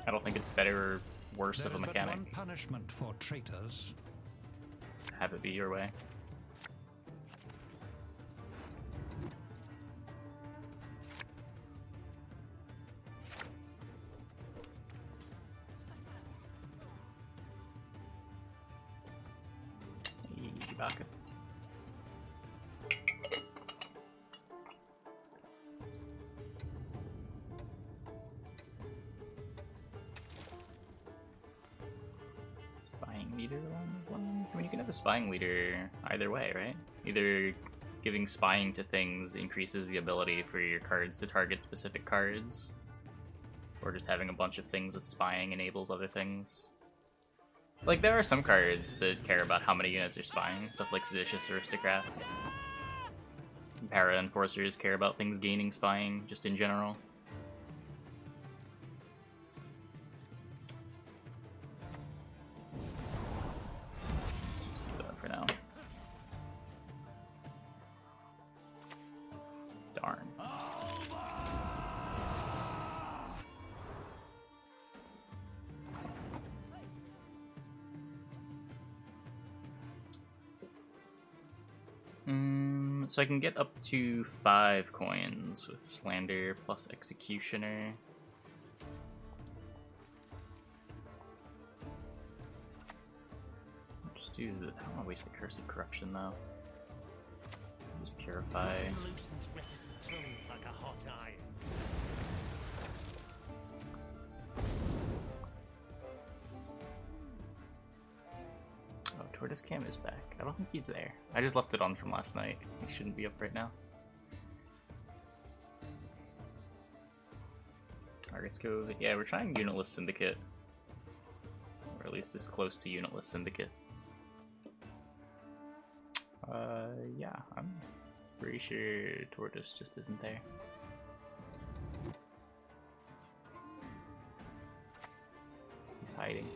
I don't think it's better or worse of a mechanic. There is but one punishment for traitors. Have it be your way. Baka. Spying leader along those lines? I mean, you can have a spying leader either way, right? Either giving spying to things increases the ability for your cards to target specific cards, or just having a bunch of things with spying enables other things. Like, there are some cards that care about how many units are spying, stuff like Seditious Aristocrats. Para Enforcers care about things gaining spying, just in general. Just do that for now. Darn. So I can get up to 5 coins with Slander plus Executioner. Just do the. I don't want to waste the Curse of Corruption though. Just Purify. Loosens reticent tongues like a hot iron. Tortoise Cam is back. I don't think he's there. I just left it on from last night. He shouldn't be up right now. Alright, let's go. Yeah, we're trying Unitless Syndicate. Or at least as close to Unitless Syndicate. Yeah, I'm pretty sure Tortoise just isn't there. He's hiding.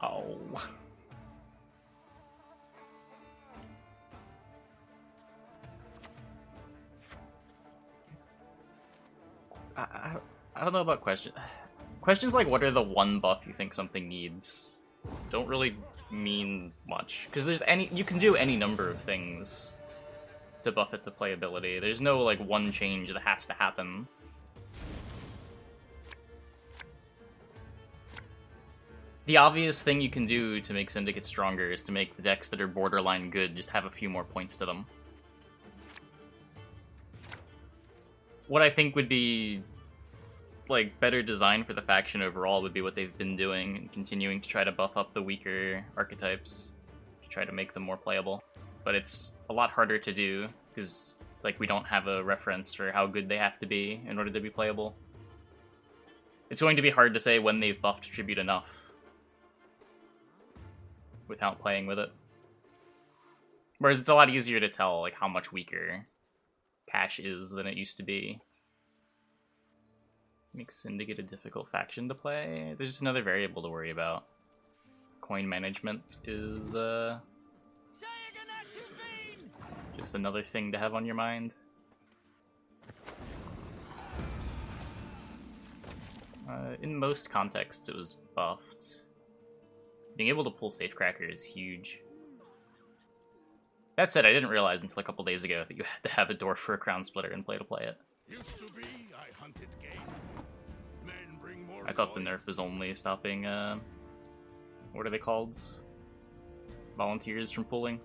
Oh. I don't know about questions. Questions like what are the one buff you think something needs don't really mean much, because you can do any number of things to buff it to playability. There's no like one change that has to happen. The obvious thing you can do to make Syndicate stronger is to make the decks that are borderline good just have a few more points to them. What I think would be like better design for the faction overall would be what they've been doing and continuing to try to buff up the weaker archetypes to try to make them more playable. But it's a lot harder to do because like we don't have a reference for how good they have to be in order to be playable. It's going to be hard to say when they've buffed Tribute enough without playing with it. Whereas it's a lot easier to tell like how much weaker Cash is than it used to be. Makes Syndicate a difficult faction to play. There's just another variable to worry about. Coin management is just another thing to have on your mind. In most contexts it was buffed. Being able to pull Safecracker is huge. That said, I didn't realize until a couple days ago that you had to have a dwarf for a Crown Splitter and play to play it. Used to be, I hunted game. Men bring more I thought the coin. nerf was only stopping, what are they called? Volunteers from pulling.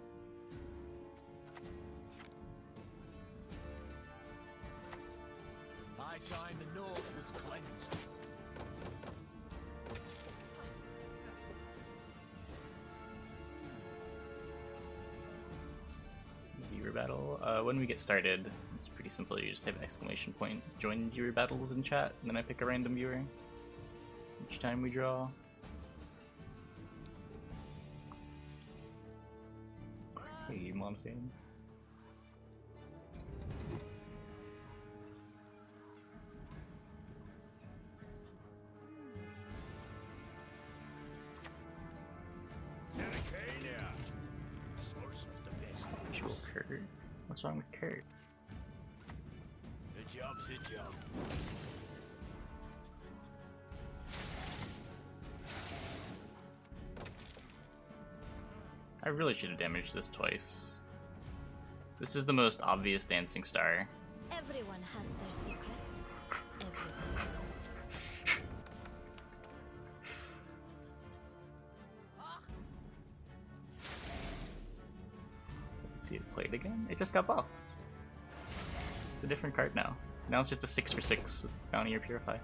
By time the north was cleansed. Viewer battle. When we get started, it's pretty simple. You just type exclamation point, join viewer battles in chat, and then I pick a random viewer each time we draw. Hey, Monfane. Kurt? What's wrong with Kurt? A job's a job. I really should have damaged this twice. This is the most obvious dancing star. Everyone has their secrets. Everyone. Let's see it played again. It just got buffed. It's a different card now. Now it's just a 6 for 6 with Bounty or Purify.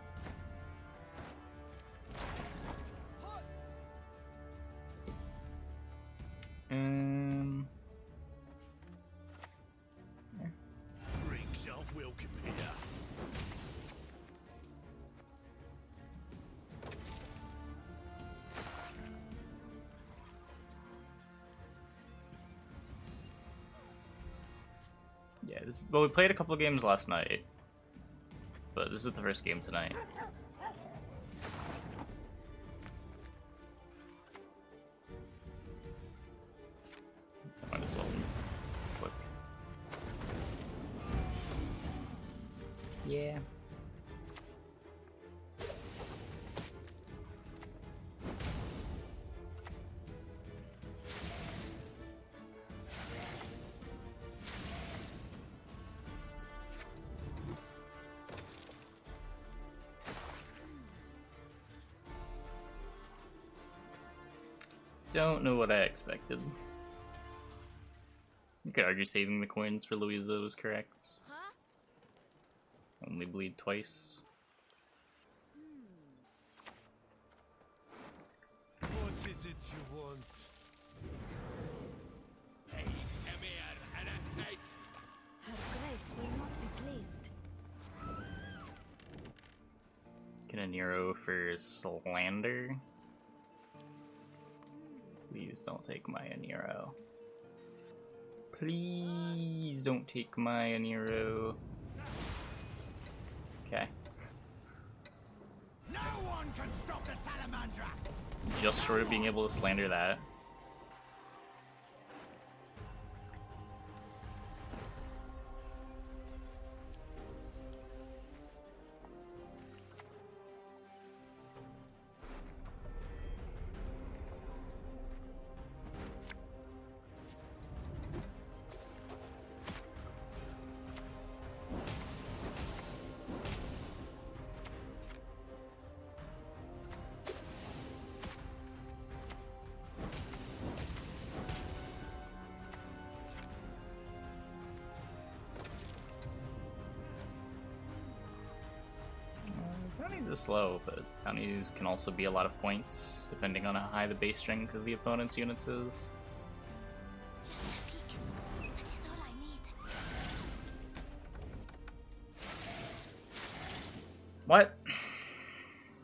Yeah. Freaks are welcome here. Yeah, this is, well, we played a couple of games last night, but this is the first game tonight. So might as well click. Yeah. Don't know what I expected. You could argue saving the coins for Louisa was correct. Huh? Only bleed twice. What is it you want? Hey, come here, and I say. Her Grace will not be pleased. Get a Nero for slander. Please don't take my Aniro. Please don't take my Aniro. Okay. No one can stop the Salamandra! Just short of being able to slander that. Bounties is slow, but bounties can also be a lot of points, depending on how high the base strength of the opponent's units is. Just a peek. That is all I need. What?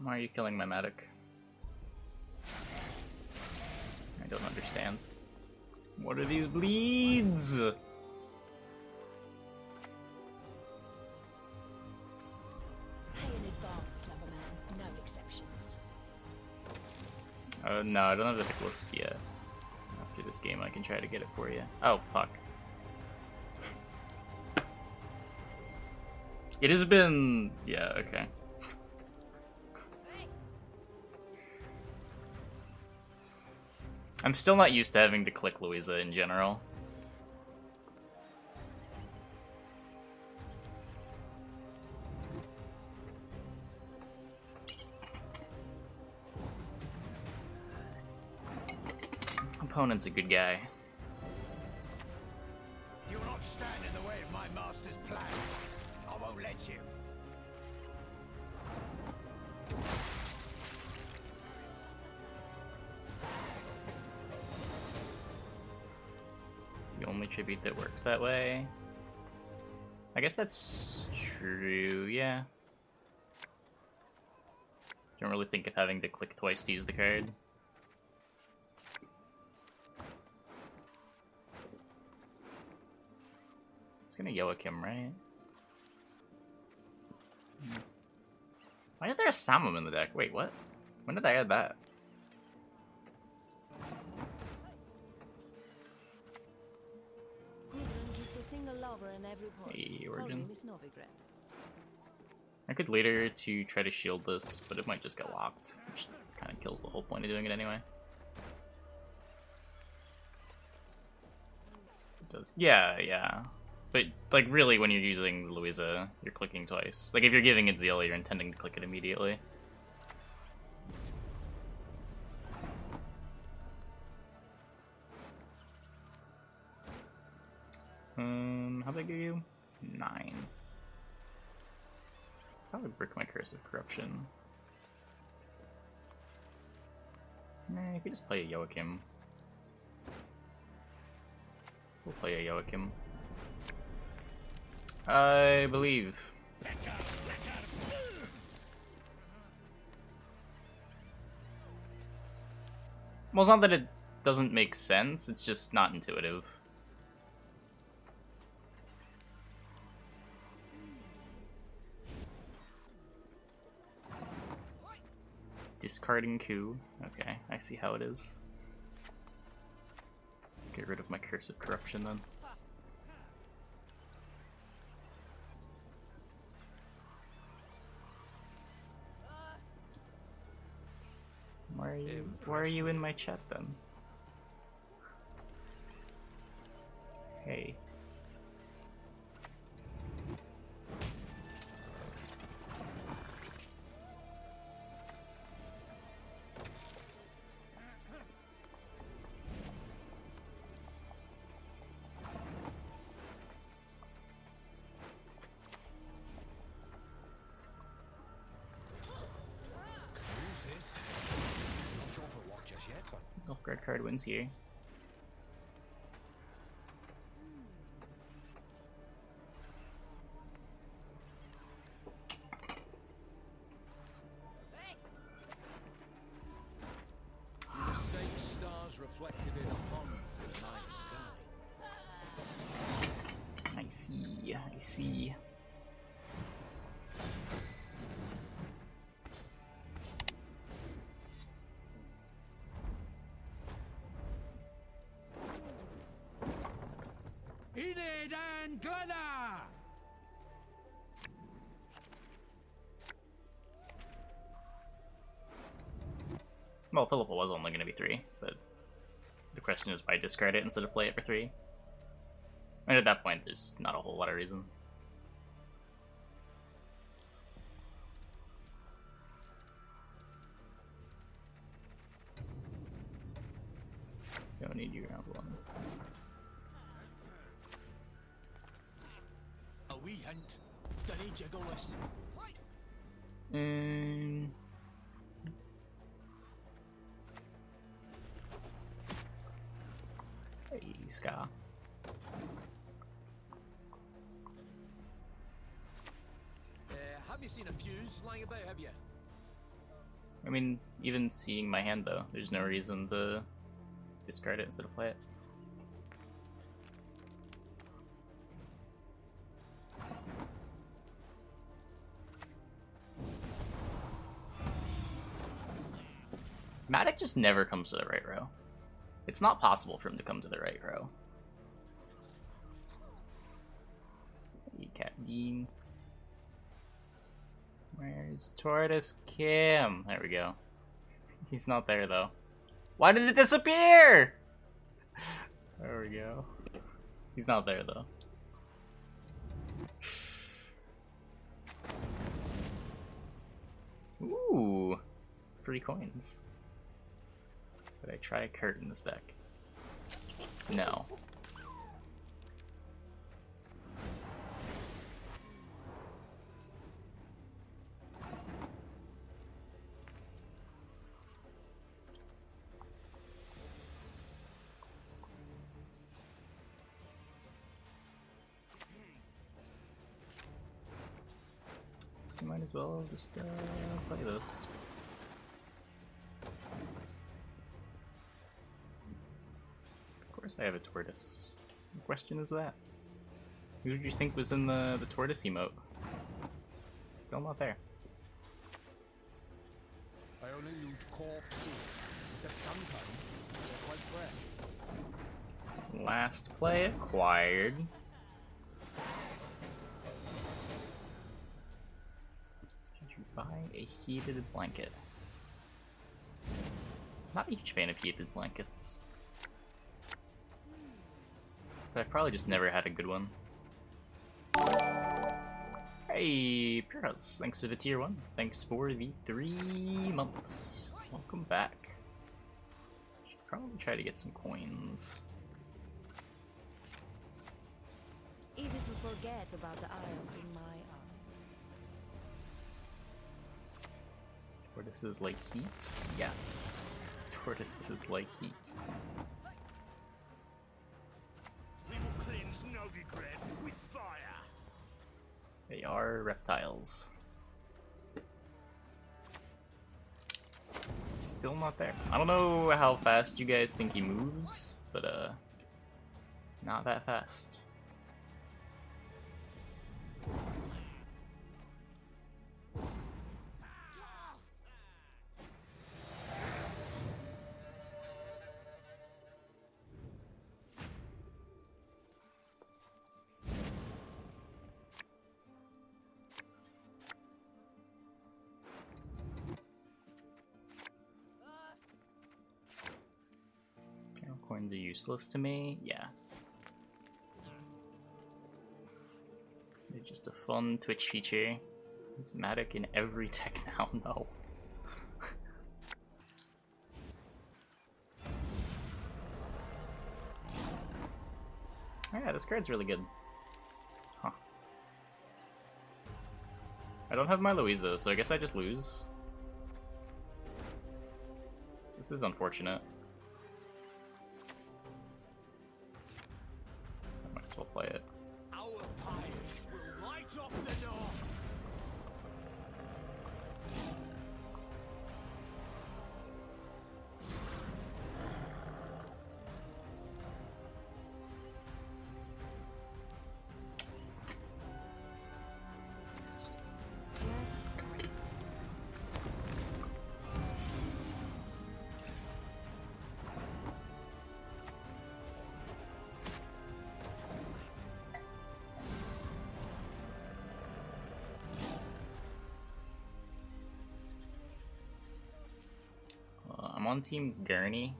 Why are you killing my medic? I don't understand. What are these bleeds? Pay in advance, Loverman. No exceptions. No, I don't have the pick list yet. After this game, I can try to get it for you. Oh, fuck. It has been... yeah, okay. I'm still not used to having to click Louisa in general. Opponent's a good guy. You'll not stand in the way of my master's plans. I won't let you. It's the only tribute that works that way. I guess that's true, yeah. Don't really think of having to click twice to use the card. It's gonna Joachim, right? Why is there a Samum in the deck? Wait, what? When did I add that? single lover in every port. Hey, Call me Origin. Miss Novigrad. I could later to try to shield this, but it might just get locked, which kind of kills the whole point of doing it anyway. It does. Yeah, yeah. But, like, really, when you're using Louisa, you're clicking twice. Like, if you're giving it Zeal, you're intending to click it immediately. How big are you? 9. Probably brick my Curse of Corruption. Nah, you could just play a Joachim. We'll play a Joachim. I believe. Well, it's not that it doesn't make sense, it's just not intuitive. Discarding coup. Okay, I see how it is. Get rid of my Curse of Corruption then. Why are you in my chat then? Hey. Nilfgaard card wins here. Mistake stars reflected in a pond through the night sky. I see, I see. Enid and Glenna! Well, Philippa was only going to be 3, but the question is why discard it instead of play it for 3? And at that point, there's not a whole lot of reason. Don't need you round 1. A wee hint. Dunny jiggleless. Hey, Ska. Have you seen a fuse lying about, have you? I mean, even seeing my hand though, there's no reason to discard it instead of play it. Matic just never comes to the right row. It's not possible for him to come to the right row. Hey, Cat Bean. Where's Tortoise Kim? There we go. He's not there though. Why did it disappear? There we go. He's not there though. Ooh, free coins. Did I try a Kurt in this deck? No. So you might as well just play this. Of course I have a tortoise. What question is that? Who did you think was in the tortoise emote? Still not there. I only loot corpses, except sometimes they're quite fresh. Last play acquired. Buy a heated blanket. Not a huge fan of heated blankets. But I've probably just never had a good one. Hey, Pure House, thanks for the tier 1. Thanks for the 3 months. Welcome back. Should probably try to get some coins. Easy to forget about the isles in my arms. Tortoises like heat? Yes. Tortoises like heat. We will cleanse Novigrad with fire. They are reptiles. Still not there. I don't know how fast you guys think he moves, but not that fast. Coins are useless to me? Yeah. They're just a fun Twitch feature. Is Matic in every tech now? No. Oh yeah, this card's really good. Huh. I don't have my Louisa, so I guess I just lose. This is unfortunate. We'll play it. Our pyres will light up the north. Just great. I'm on Team Gurney.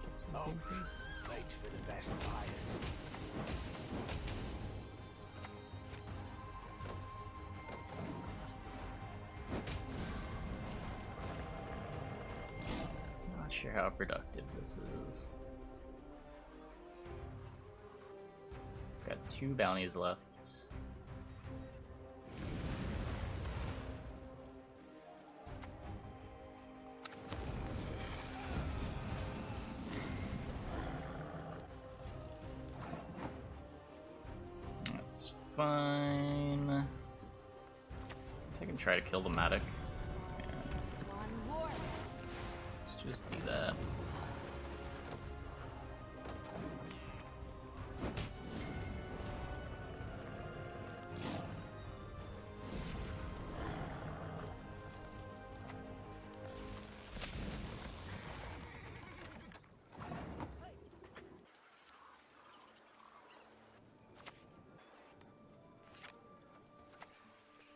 Guess we'll do this. Wait for the best pyres. Not sure how productive this is. Got 2 bounties left. That's fine. I can try to kill the Matic. One wart. Let's just do that.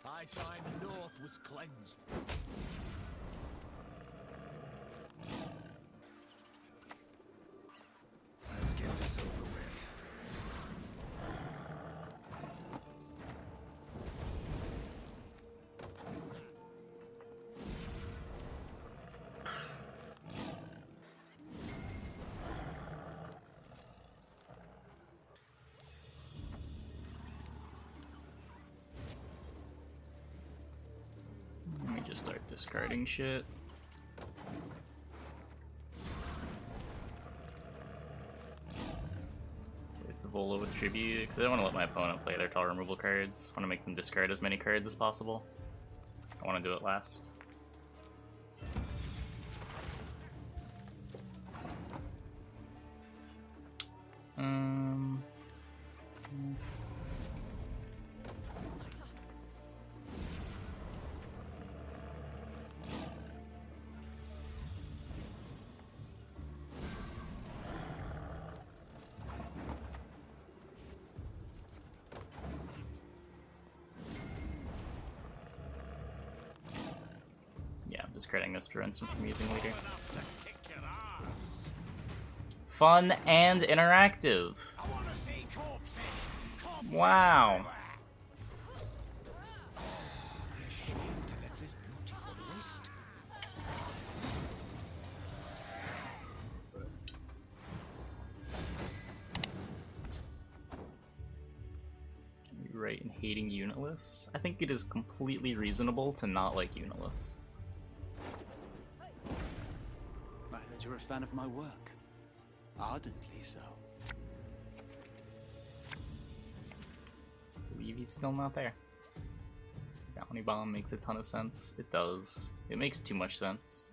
High time the north was cleansed. Let's get this over with. Let me just start discarding shit. Place the Vola with Tribute, because I don't want to let my opponent play their tall removal cards. I want to make them discard as many cards as possible. I want to do it last. discrediting this prevents him from using leader. Fun and interactive. I want to see corpses. Corpses Wow. everywhere. A shame to let this beauty go to waste. You're right in hating Unitless. I think it is completely reasonable to not like Unitless. I heard you're a fan of my work. Ardently so. I believe he's still not there. Bounty Bomb makes a ton of sense. It does. It makes too much sense.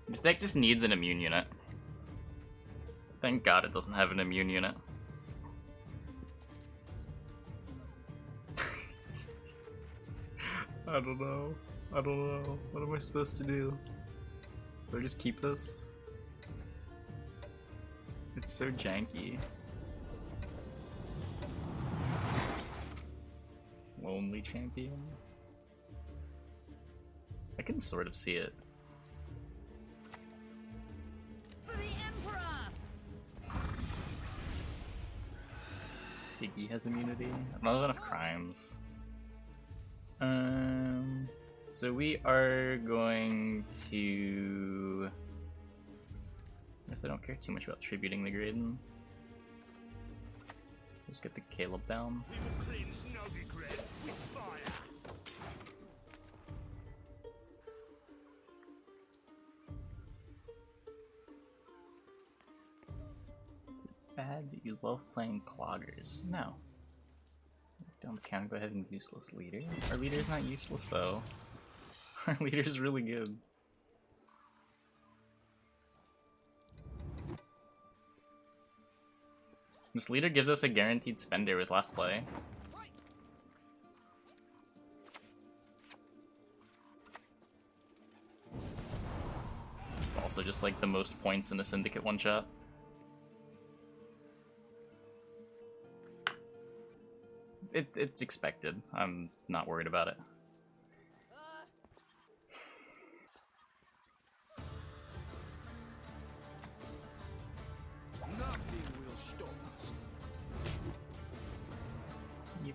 This deck just needs an immune unit. Thank God it doesn't have an immune unit. I don't know. I don't know. What am I supposed to do? Do I just keep this? It's so janky. Lonely champion. I can sort of see it. For the Emperor! Iggy has immunity. Not enough crimes. So we are going to... I guess I don't care too much about tributing the Graydon. Just get the Caleb down. We will cleanse Novigrad with fire. Bad that you love playing cloggers. No. Down's counter, go ahead and useless leader. Our leader's not useless though. Our leader's really good. This leader gives us a guaranteed spender with last play. It's also just like the most points in a Syndicate one-shot. It's expected. I'm not worried about it. Nothing will stop us. Yep.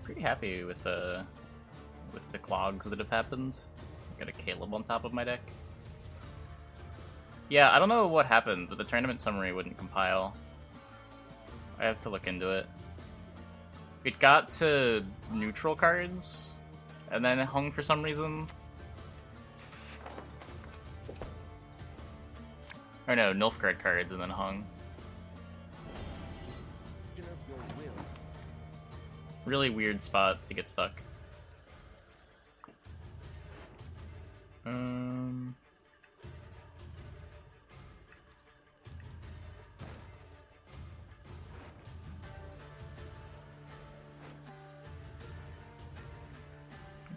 Pretty happy with the clogs that have happened. Got a Caleb on top of my deck. Yeah, I don't know what happened, but the tournament summary wouldn't compile. I have to look into it. It got to neutral cards, and then it hung for some reason. Or no, Nilfgaard cards and then hung. Really weird spot to get stuck.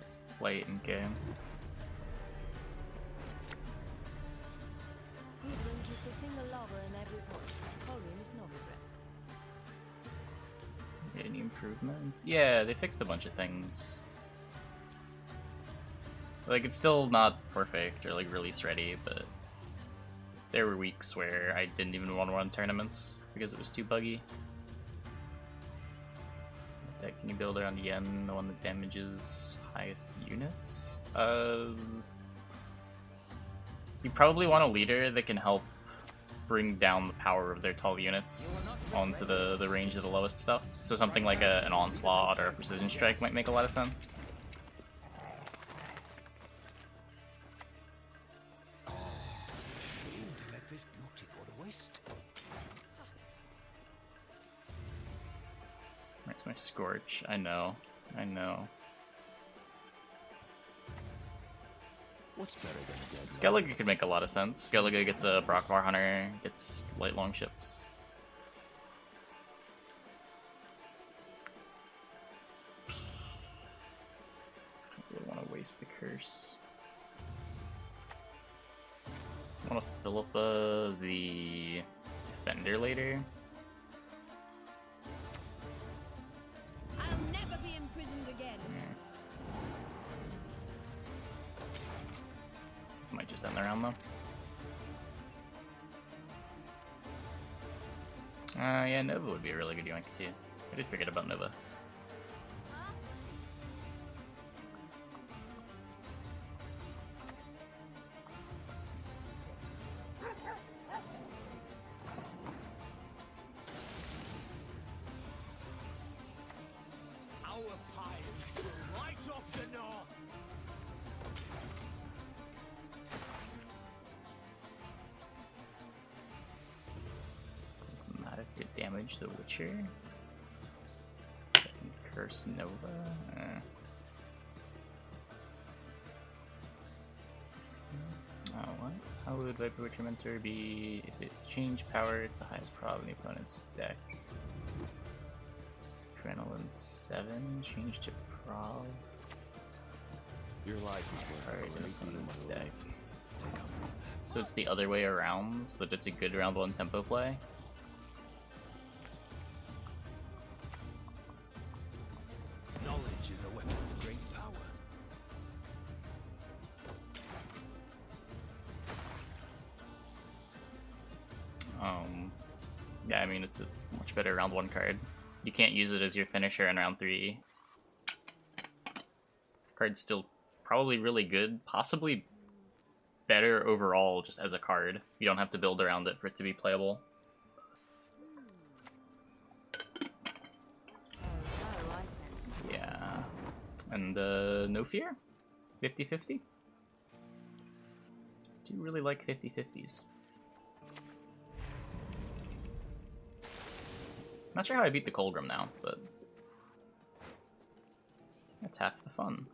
Just play it in game. Gudrun keeps a single lover in every port. Colin is no regret. Any improvements? Yeah, they fixed a bunch of things. Like, it's still not perfect or like release ready, but there were weeks where I didn't even want to run tournaments because it was too buggy. What deck can you build around the end, the one that damages highest units? You probably want a leader that can help bring down the power of their tall units onto the range of the lowest stuff. So something like an Onslaught or a Precision Strike might make a lot of sense. This beauty go to waste. Where's my Scorch? I know. I know. What's better than a dead Skellige could make a lot of sense. Skellige gets a Brockvar Hunter, gets light long ships. I really want to wait waste the curse. I want to fill up the defender later. I'll never be imprisoned again. This might just end the round though. Yeah, Nova would be a really good yoink too. I did forget about Nova. Our pines will light up the north. Good damage the Witcher. Curse Nova. Oh, what? How would Viper Witcher Mentor be if it changed power at the highest prob in the opponent's deck? Adrenaline 7, change to prob. Your life is Card worth in a great deal, opponent's my lord. deck. So it's the other way around, so that it's a good round 1 tempo play. Knowledge is a weapon of great power. Yeah, I mean, it's a much better round 1 card. You can't use it as your finisher in round 3. Card's still probably really good, possibly better overall just as a card. You don't have to build around it for it to be playable. Oh, I sense trouble. Yeah. And no fear? 50-50? Do really like 50-50s. Not sure how I beat the Colgrim now, but that's half the fun.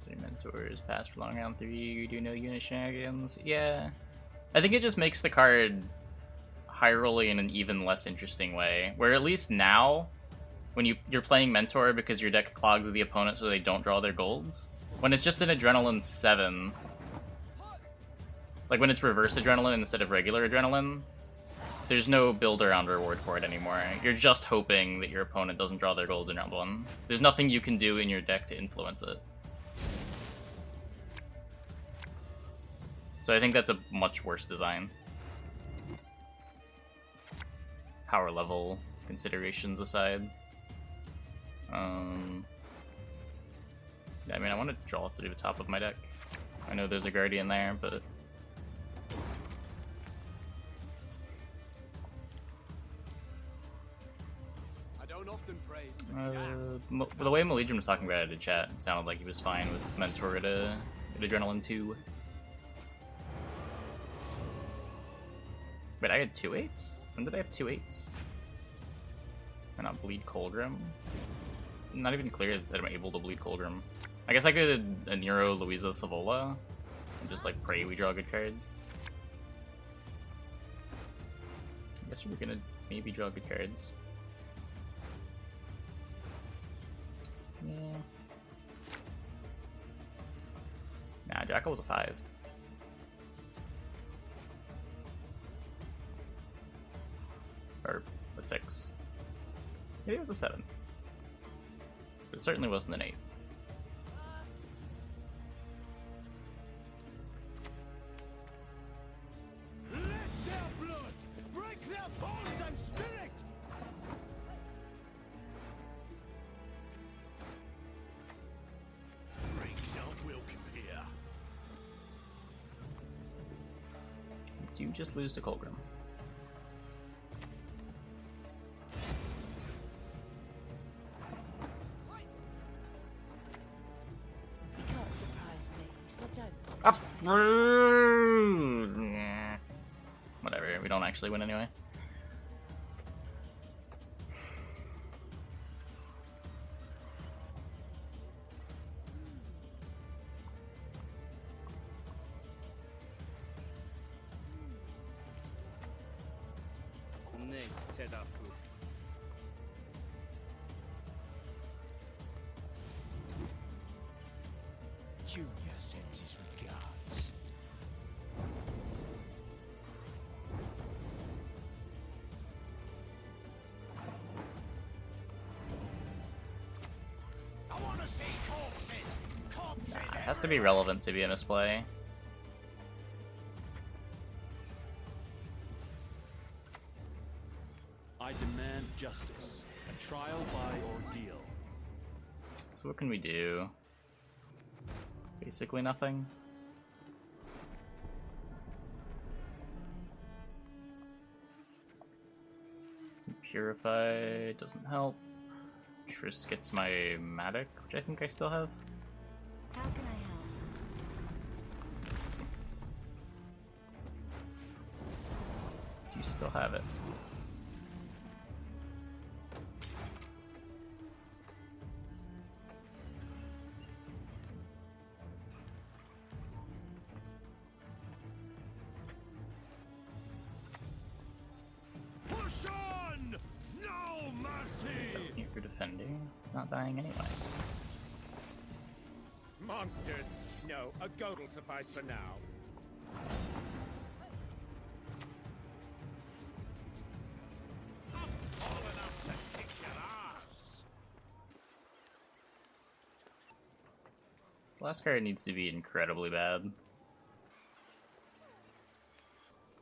Three mentors pass for long round 3. You do no unit shenanigans. Yeah, I think it just makes the card high rolling in an even less interesting way. Where at least now, when you're playing mentor because your deck clogs the opponent so they don't draw their golds. When it's just an Adrenaline 7, like when it's reverse Adrenaline instead of regular Adrenaline, there's no build around reward for it anymore. You're just hoping that your opponent doesn't draw their golds in round 1. There's nothing you can do in your deck to influence it. So I think that's a much worse design. Power level considerations aside. I mean, I want to draw through the top of my deck. I know there's a Guardian there, but... I don't often praise, the way Malegium was talking about it in chat, it sounded like he was fine with Mentor at Adrenaline 2. Wait, I had 2 8s? When did I have 2 8s? And not bleed Colgrim? Not even clear that I'm able to bleed Colgrim. I guess I could a Nero Luisa Savola and just like pray we draw good cards. I guess we're gonna maybe draw good cards. Yeah. Nah, Jackal was a 5. Or a 6. Maybe it was a 7. But it certainly wasn't an 8. Let their blood break their bones and spirit! Freaks aren't welcome here. Do you just lose to Colgrim? You can't surprise me, so don't. Whatever, we don't actually win anyway. Junior sends his regards. I want to see corpses. Corpses. It has to be relevant to be a misplay. I demand justice. A trial by ordeal. So what can we do? Basically nothing. Purify doesn't help. Triss gets my Matic, which I think I still have. How can I help? Do you still have it? Push on! No mercy! Here for defending. It's not dying anyway. Monsters! No, a goat will suffice for now. I'm tall enough to kick your ass! This last card needs to be incredibly bad.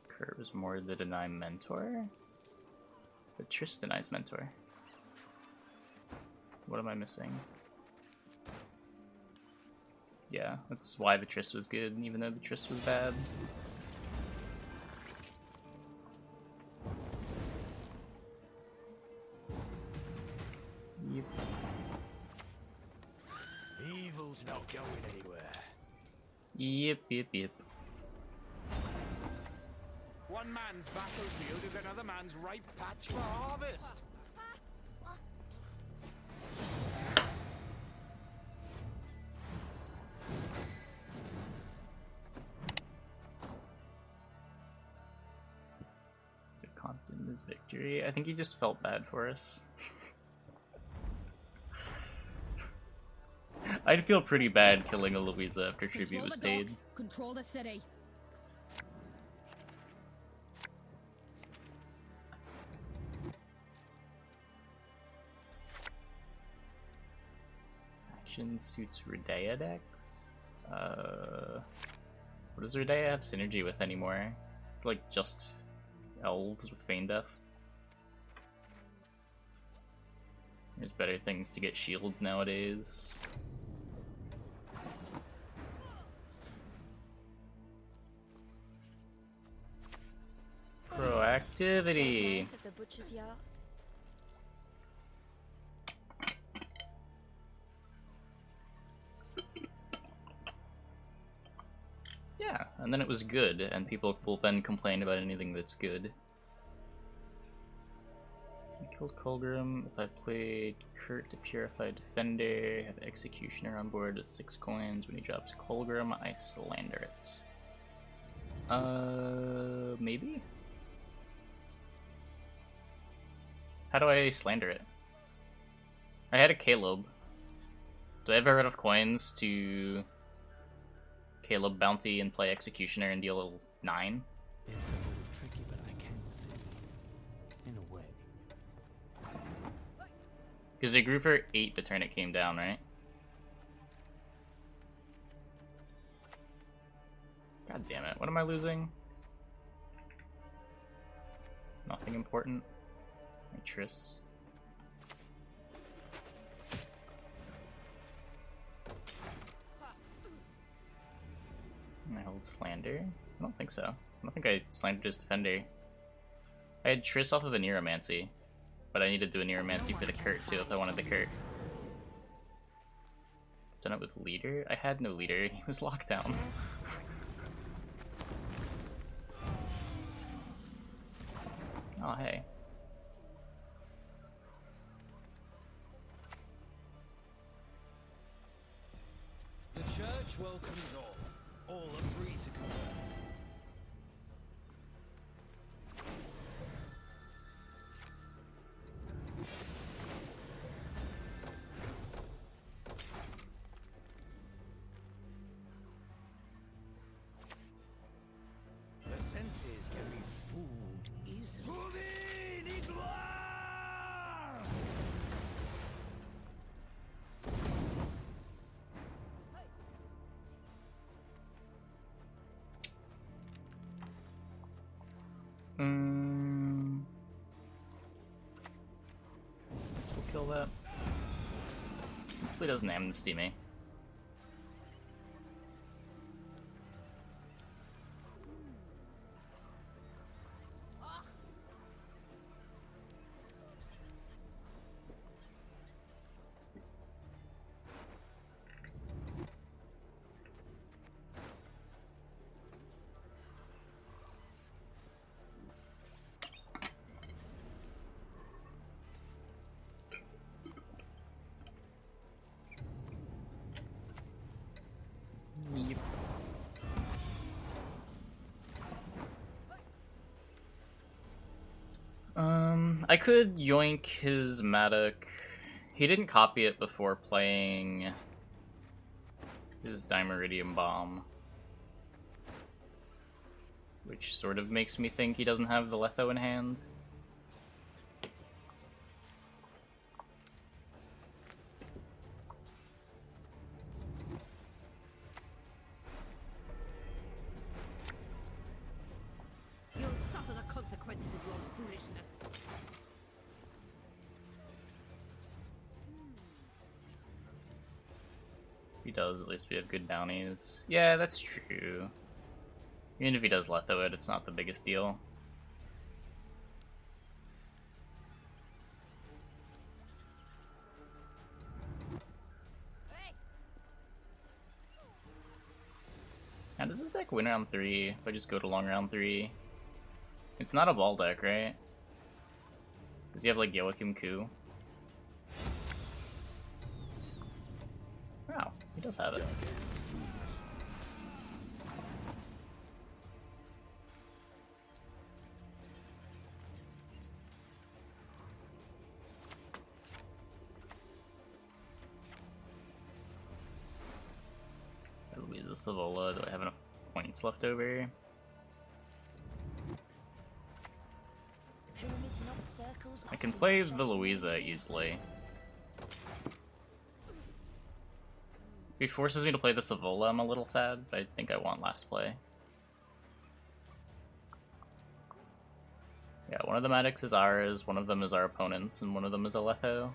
Curves more the deny mentor? But Triss denies mentor. What am I missing? Yeah, that's why the Triss was good, even though the Triss was bad. Yep. Evil's not going anywhere. Yep. One man's battlefield is another man's ripe patch for harvest. So confident in his victory. I think he just felt bad for us. I'd feel pretty bad killing a Louisa after tribute was paid. Control the city. Action suits Redea decks? What does Redea have synergy with anymore? It's like just elves with Feign Death. There's better things to get shields nowadays. Proactivity. Of the butcher's yard. Yeah, and then it was good, and people will then complain about anything that's good. I killed Colgrim. If I played Kurt to Purify Defender, have Executioner on board with 6 coins. When he drops Colgrim, I slander it. Maybe? How do I slander it? I had a Caleb. Do I have a rid of coins to Caleb bounty and play Executioner and deal 9? It's a little tricky, but I can see. In a way. Because it grew for 8 the turn it came down, right? God damn it, what am I losing? Nothing important. My Triss. I hold Slander? I don't think so. I don't think I slandered his defender. I had Triss off of a Neuromancy, but I needed to do a Neuromancy for the Kurt too if I wanted the Kurt. Done it with Leader? I had no Leader, he was locked down. Oh hey. The church welcomes all. All are free to convert. senses can be fooled easily. Guess we'll kill that. Hopefully it doesn't amnesty me. Yep. I could yoink his Matic. He didn't copy it before playing his Dimeridium Bomb, which sort of makes me think he doesn't have the Letho in hand. You'll suffer the consequences of your foolishness. If he does, at least we have good bounties. Yeah, that's true. Even if he does Letho it, it's not the biggest deal. Now, does this deck win round 3 if I just go to long round 3? It's not a ball deck, right? Does he have like Joachim Coup? Wow, he does have it. Louisa Savola, do I have enough points left over? Pyramids not circles. I can play the Louisa easily. If he forces me to play the Savola, I'm a little sad, but I think I want last play. Yeah, one of the Matics is ours, one of them is our opponent's, and one of them is a Letho.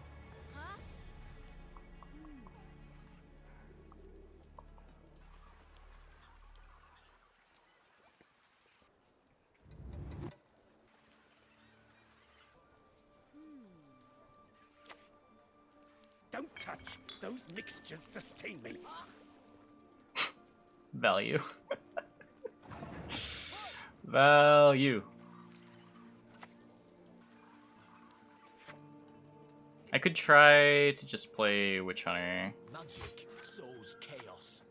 Don't touch. Those mixtures sustain me. Value. Value. I could try to just play Witch Hunter. Magic sows chaos.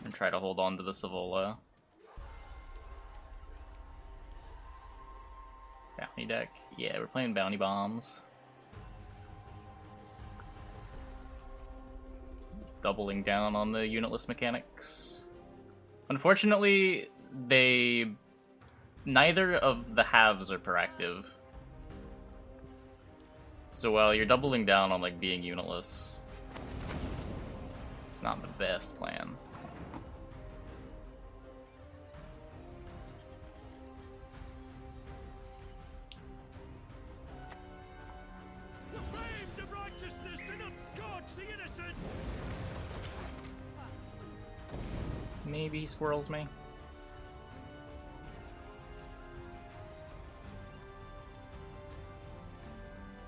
And try to hold on to the Savola. Bounty deck. Yeah, we're playing Bounty Bombs. Just doubling down on the Unitless mechanics. Unfortunately, neither of the halves are proactive. So while you're doubling down on like being Unitless, it's not the best plan. The flames of righteousness do not scorch the innocent. Maybe he squirrels me.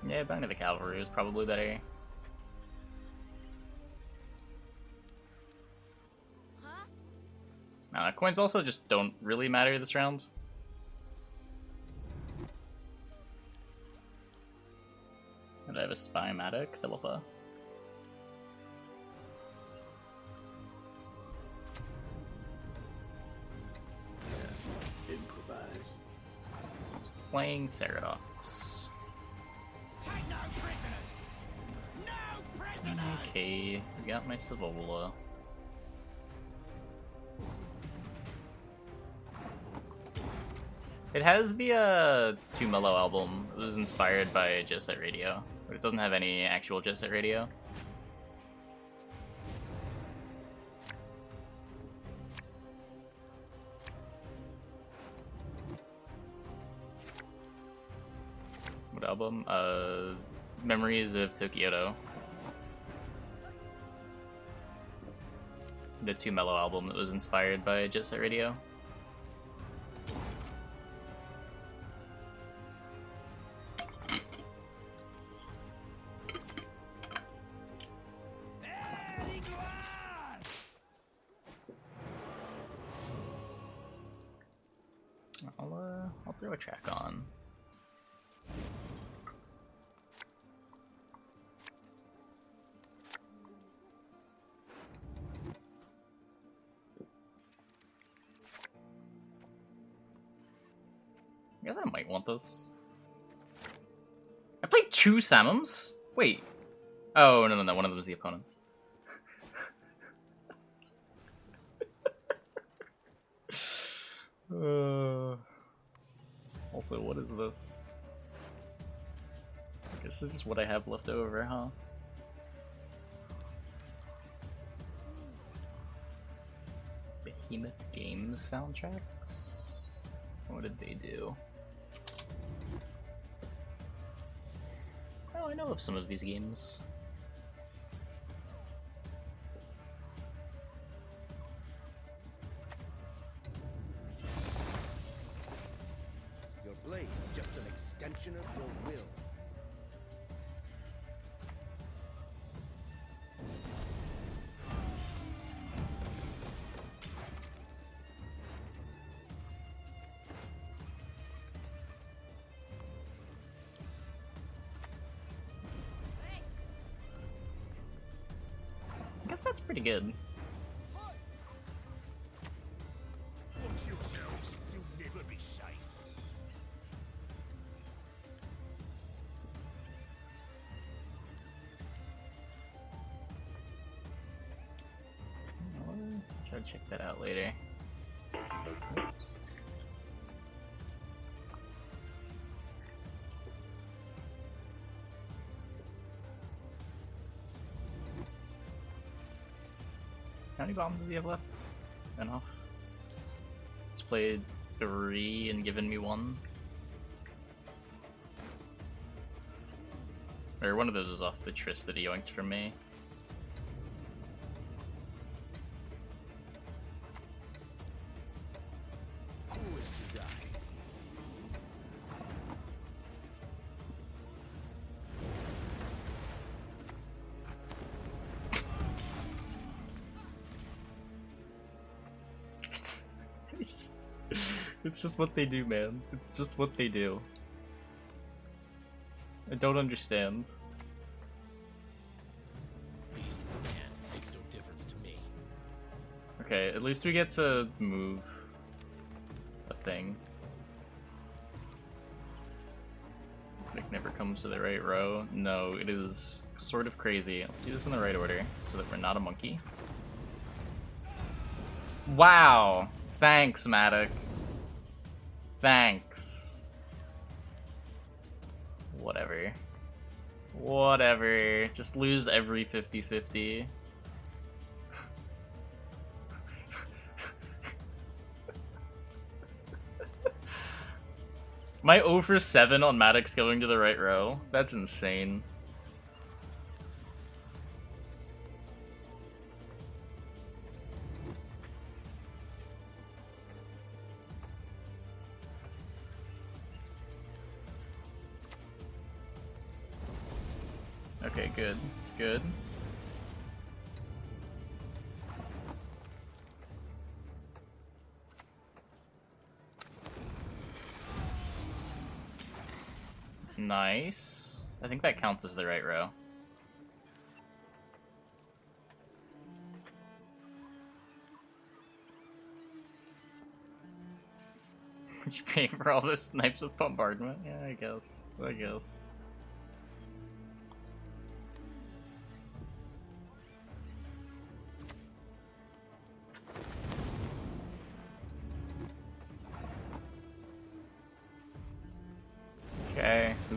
Yeah, Bounty the Cavalry is probably better. Coins also just don't really matter this round. And I have a Spymatic, Philippa. Improvise. Playing Ceradox. Take no prisoners. No prisoners. Okay, we got my Savola. It has the Two Mellow album. It was inspired by Jet Set Radio, but it doesn't have any actual Jet Set Radio. What album? Memories of Tokyo. The Two Mellow album that was inspired by Jet Set Radio. I'll throw a track on. I guess I might want this. I played 2 Samums? Wait. Oh, no, one of them is the opponents. Also, what is this? I guess this is just what I have left over, huh? Behemoth Games soundtracks? What did they do? Oh, I know of some of these games. Your blade's just an extension of your will. I guess that's pretty good. Watch yourselves, you'll never be safe. I'll try to check that out later. Oops. How many bombs does he have left? Enough. He's played 3 and given me 1. Or one of those was off the Triss that he yoinked from me. Who is to die? It's just what they do, man. It's just what they do. I don't understand. Beast man makes no difference to me. Okay, at least we get to move a thing. Like never comes to the right row. No, it is sort of crazy. Let's do this in the right order so that we're not a monkey. Wow! Thanks, Matic. Thanks. Whatever. Whatever. Just lose every 50-50. My 0 for 7 on Maddox going to the right row? That's insane. Okay, good. Good. Nice. I think that counts as the right row. You paying for all those snipes with bombardment? Yeah, I guess. I guess.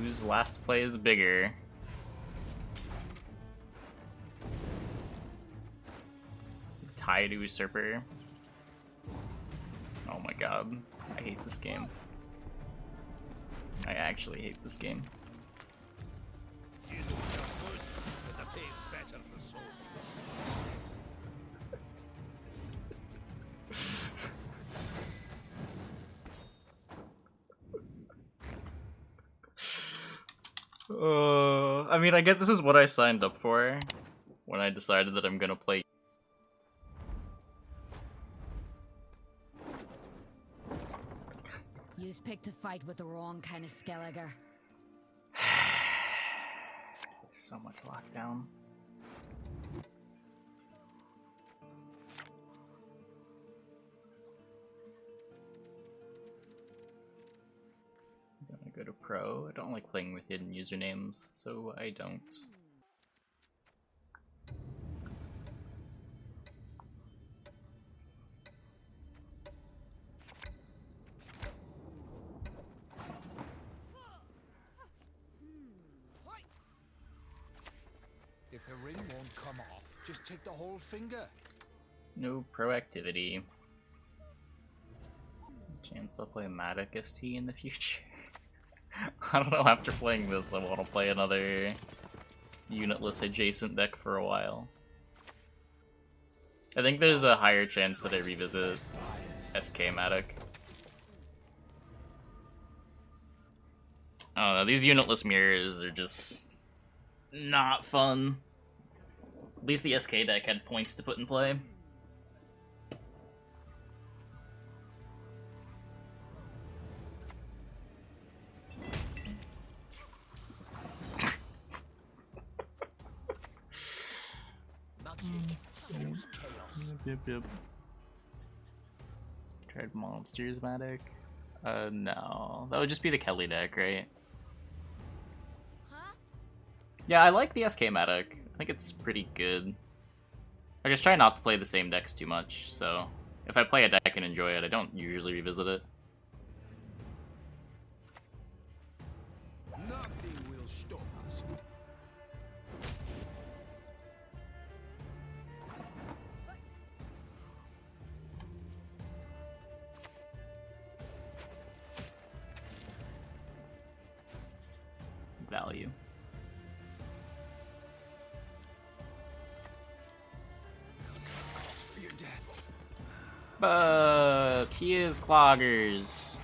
Whose last play is bigger? Tied Usurper. Oh my god. I hate this game. I actually hate this game. He's also good, but the pay's better for soul. I mean, I get this is what I signed up for when I decided that I'm gonna play. You just picked a fight with the wrong kind of Skelliger. So much lockdown. I'm gonna go to pro. I don't like playing with hidden usernames, so I don't. If the ring won't come off, just take the whole finger. No proactivity. Chance I'll play Matic ST in the future. I don't know, after playing this I want to play another Unitless adjacent deck for a while. I think there's a higher chance that I revisit SK Matic. I don't know, these Unitless mirrors are just not fun. At least the SK deck had points to put in play. Magic sows chaos. Yep. Tried Monsters Matic? No. That would just be the Kelly deck, right? Huh? Yeah, I like the SK Matic. I think it's pretty good. I just try not to play the same decks too much, so if I play a deck and enjoy it, I don't usually revisit it. Nothing will stop us. Value. You're dead. Fuck! He is cloggers.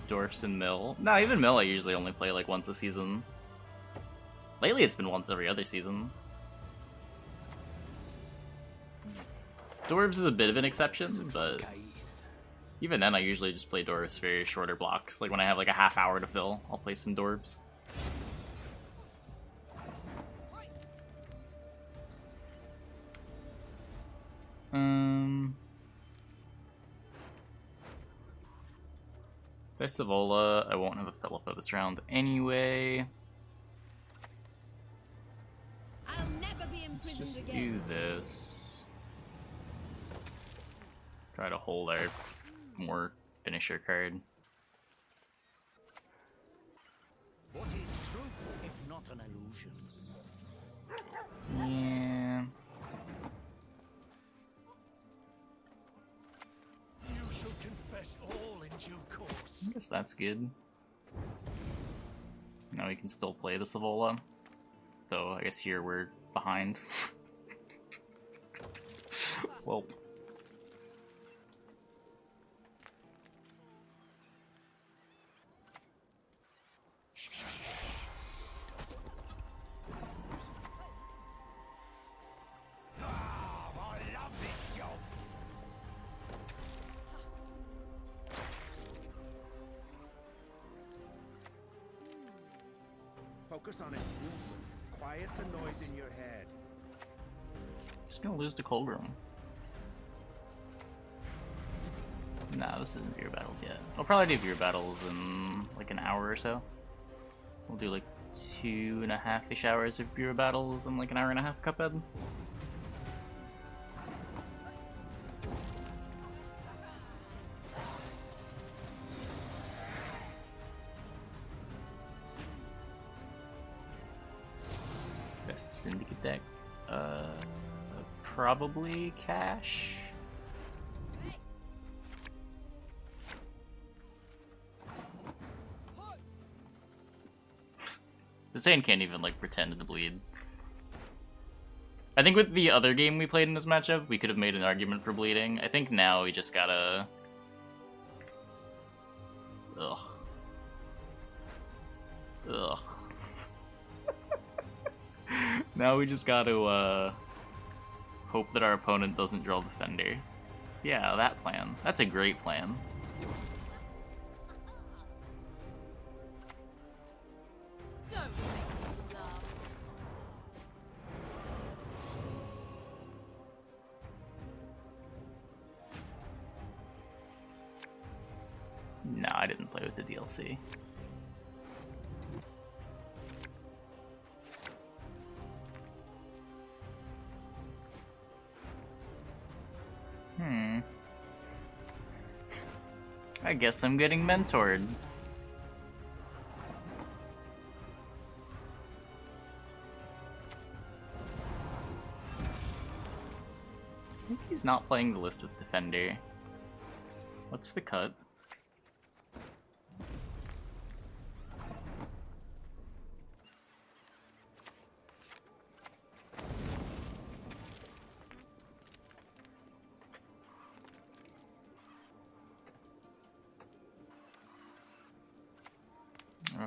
Dwarfs and Mill. No, even Mill I usually only play like once a season. Lately it's been once every other season. Dwarves is a bit of an exception, but even then I usually just play Dwarves for shorter blocks. Like when I have like a half hour to fill, I'll play some Dwarves. There's Savola. I won't have a Philippa this round anyway. I'll never be Let's imprisoned just again. do this. Try to hold our more finisher card. What is truth if not an illusion? Yeah. You shall confess all in due course. I guess that's good. Now we can still play the Savola. Though I guess here we're behind. Well. I love this job. Focus on its movements. Quiet the noise in your head. Just gonna lose to Cold Room. Nah, this isn't Viewer Battles yet. I'll probably do Viewer Battles in like an hour or so. We'll do like 2.5-ish hours of Viewer Battles and like an hour and a half Cuphead. Best Syndicate deck? Probably Cash. The Sand can't even like pretend to bleed. I think with the other game we played in this matchup, we could have made an argument for bleeding. I think now we just gotta... Ugh. Ugh. Now we just gotta, hope that our opponent doesn't draw Defender. Yeah, that plan. That's a great plan. Don't make me laugh. No, I didn't play with the DLC. I guess I'm getting mentored. I think he's not playing the list with Defender. What's the cut?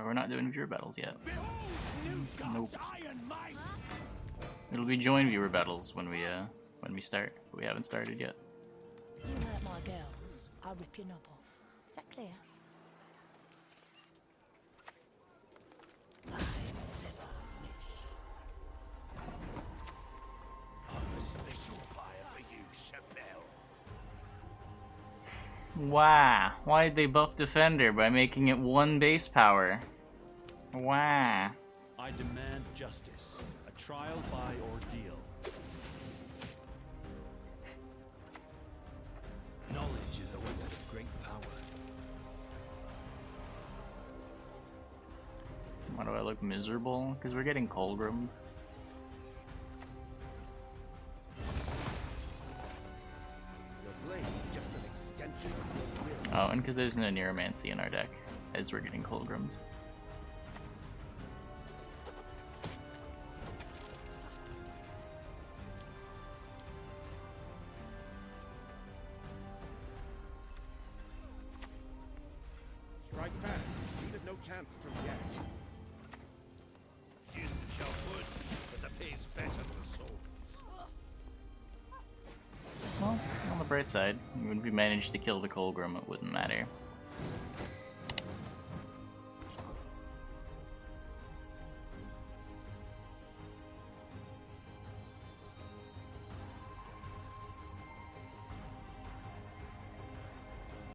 We're not doing viewer battles yet. Nope. It'll be join viewer battles when we start, but we haven't started yet. You hurt my girls, I'll rip your knob off. Is that clear? I never miss. I'm a special buyer for you, Chappelle. Why? Why'd they buff Defender by making it 1 base power? Why? I demand justice. A trial by ordeal. Knowledge is a weapon of great power. Why do I look miserable? Because we're getting Colgrim. Your blade is just an extension of your will. Oh, and because there's no Neuromancy in our deck, as we're getting Colgrimmed. Strike fast. We have no chance to react. Used to chop wood, but the pay's better for souls. Well, on the bright side, even if we managed to kill the Colgrim, it wouldn't matter.